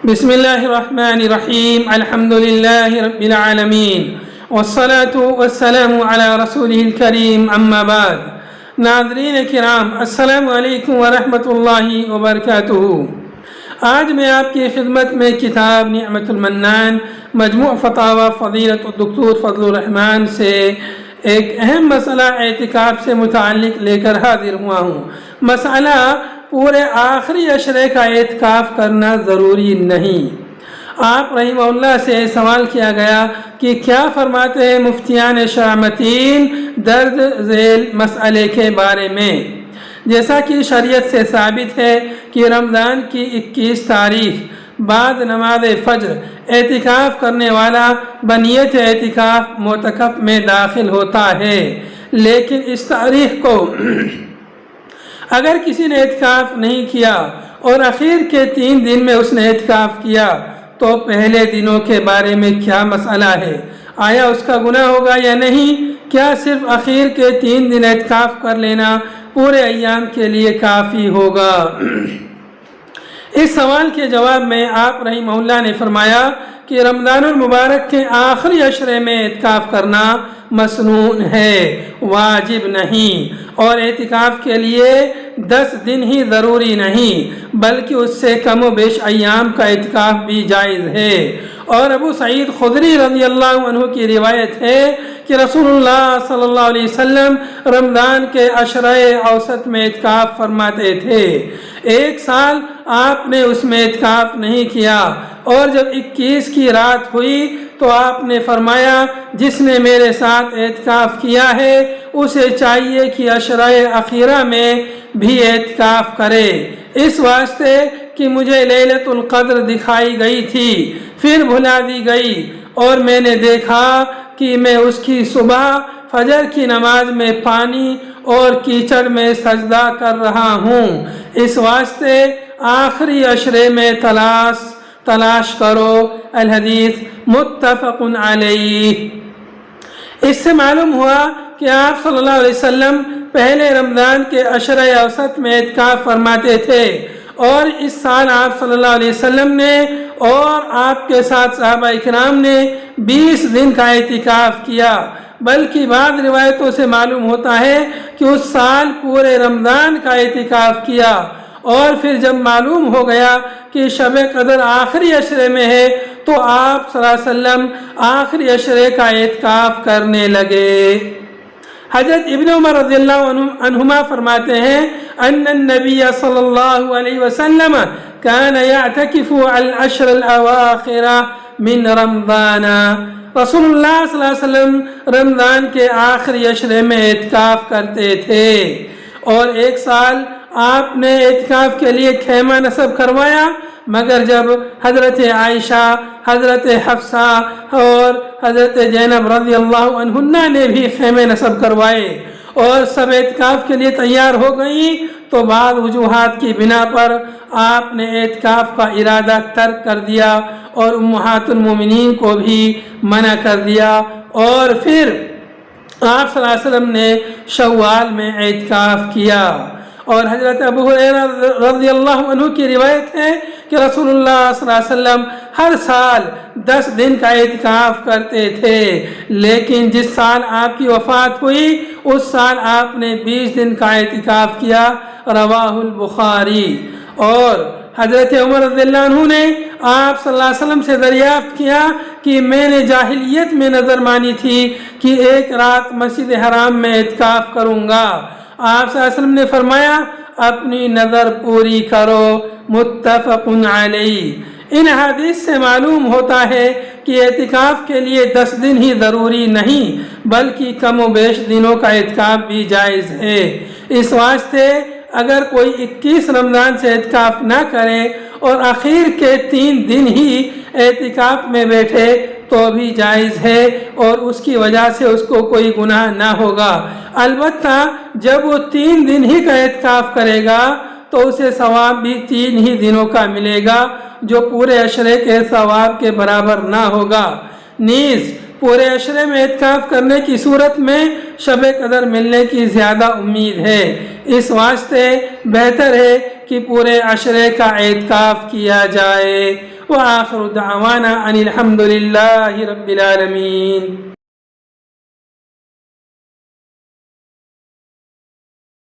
بسم اللہ الرحمن الرحیم الحمد للہ رب العالمین والصلاة والسلام علی رسولہ الکریم اما بعد۔ ناظرین کرام، السلام علیکم ورحمۃ اللہ وبرکاتہ۔ آج میں آپ کی خدمت میں کتاب نعمت المنان مجموع فتاوی فضیلت الدکتور فضل الرحمن سے ایک اہم مسئلہ اعتکاف سے متعلق لے کر حاضر ہوا ہوں۔ مسئلہ پورے آخری عشرے کا اعتکاف کرنا ضروری نہیں۔ آپ رحمہ اللہ سے سوال کیا گیا کہ کیا فرماتے ہیں مفتیان شامتین درج ذیل مسئلے کے بارے میں؟ جیسا کہ شریعت سے ثابت ہے کہ رمضان کی 21 تاریخ بعد نماز فجر اعتکاف کرنے والا بنیت اعتکاف معتکف میں داخل ہوتا ہے، لیکن اس تاریخ کو اگر کسی نے اعتکاف نہیں کیا اور اخیر کے 3 دن میں اس نے اعتکاف کیا تو پہلے دنوں کے بارے میں کیا مسئلہ ہے؟ آیا اس کا گناہ ہوگا یا نہیں؟ کیا صرف اخیر کے 3 دن اعتکاف کر لینا پورے ایام کے لیے کافی ہوگا؟ اس سوال کے جواب میں آپ رحمہ اللہ نے فرمایا کہ رمضان المبارک کے آخری عشرے میں اعتکاف کرنا مسنون ہے، واجب نہیں، اور اعتکاف کے لیے 10 دن ہی ضروری نہیں بلکہ اس سے کم و بیش ایام کا اعتکاف بھی جائز ہے۔ اور ابو سعید خدری رضی اللہ عنہ کی روایت ہے کہ رسول اللہ صلی اللہ علیہ وسلم رمضان کے عشرۂ اوسط میں اعتکاف فرماتے تھے۔ 1 سال آپ نے اس میں اعتکاف نہیں کیا، اور جب 21 کی رات ہوئی تو آپ نے فرمایا جس نے میرے ساتھ اعتکاف کیا ہے اسے چاہیے کہ عشرۂ اخیرہ میں بھی اعتکاف کرے، اس واسطے کہ مجھے لیلۃ القدر دکھائی گئی تھی، پھر بھلا دی گئی، اور میں نے دیکھا کہ میں اس کی صبح فجر کی نماز میں پانی اور کیچڑ میں سجدہ کر رہا ہوں، اس واسطے آخری عشرے میں تلاش کرو۔ الحدیث متفق علیہ۔ اس سے معلوم ہوا کہ آپ صلی اللہ علیہ وسلم پہلے رمضان کے عشرۂ اوسط میں اعتکاف فرماتے تھے، اور اس سال آپ صلی اللہ علیہ وسلم نے اور آپ کے ساتھ صحابہ اکرام نے 20 دن کا اعتکاف کیا، بلکہ بعض روایتوں سے معلوم ہوتا ہے کہ اس سال پورے رمضان کا اعتکاف کیا، اور پھر جب معلوم ہو گیا کہ شب قدر آخری عشرے میں ہے تو آپ صلی اللہ علیہ وسلم آخری عشرے کا اعتکاف کرنے لگے۔ حضرت ابن عمر رضی اللہ عنہما فرماتے ہیں ان النبی صلی اللہ علیہ وسلم کان یعتکف العشر الاواخر من رمضان۔ رسول اللہ صلی اللہ علیہ وسلم رمضان کے آخری عشرے میں اعتکاف کرتے تھے، اور 1 سال آپ نے اعتکاف کے لیے خیمہ نصب کروایا، مگر جب حضرت عائشہ، حضرت حفصہ اور حضرت زینب رضی اللہ عنہن نے بھی خیمے نصب کروائے اور سب اعتکاف کے لیے تیار ہو گئیں تو بعض وجوہات کی بنا پر آپ نے اعتکاف کا ارادہ ترک کر دیا اور امہات المومنین کو بھی منع کر دیا، اور پھر آپ صلی اللہ علیہ وسلم نے شوال میں اعتکاف کیا۔ اور حضرت ابو ہریرہ رضی اللہ عنہ کی روایت ہے کہ رسول اللہ صلی اللہ علیہ وسلم ہر سال 10 دن کا اعتکاف کرتے تھے، لیکن جس سال آپ کی وفات ہوئی اس سال آپ نے 20 دن کا اعتکاف کیا، رواہ البخاری۔ اور حضرت عمر رضی اللہ عنہ نے آپ صلی اللہ علیہ وسلم سے دریافت کیا کہ میں نے جاہلیت میں نظر مانی تھی کہ 1 رات مسجد حرام میں اعتکاف کروں گا۔ آپ صلی اللہ علیہ وسلم نے فرمایا اپنی نظر پوری کرو، متفق علیہ۔ ان حدیث سے معلوم ہوتا ہے کہ اعتکاف کے لیے 10 دن ہی ضروری نہیں بلکہ کم و بیش دنوں کا اعتکاف بھی جائز ہے۔ اس واسطے اگر کوئی 21 رمضان سے اعتکاف نہ کرے اور اخیر کے 3 دن ہی اعتکاف میں بیٹھے تو بھی جائز ہے، اور اس کی وجہ سے اس کو کوئی گناہ نہ ہوگا۔ البتہ جب وہ 3 دن ہی کا اعتکاف کرے گا تو اسے ثواب بھی 3 ہی دنوں کا ملے گا، جو پورے عشرے کے ثواب کے برابر نہ ہوگا۔ نیز پورے عشرے میں اعتکاف کرنے کی صورت میں شب قدر ملنے کی زیادہ امید ہے، اس واسطے بہتر ہے کہ پورے عشرے کا اعتکاف کیا جائے۔ وآخر دعوانا أن الحمد لله رب العالمين.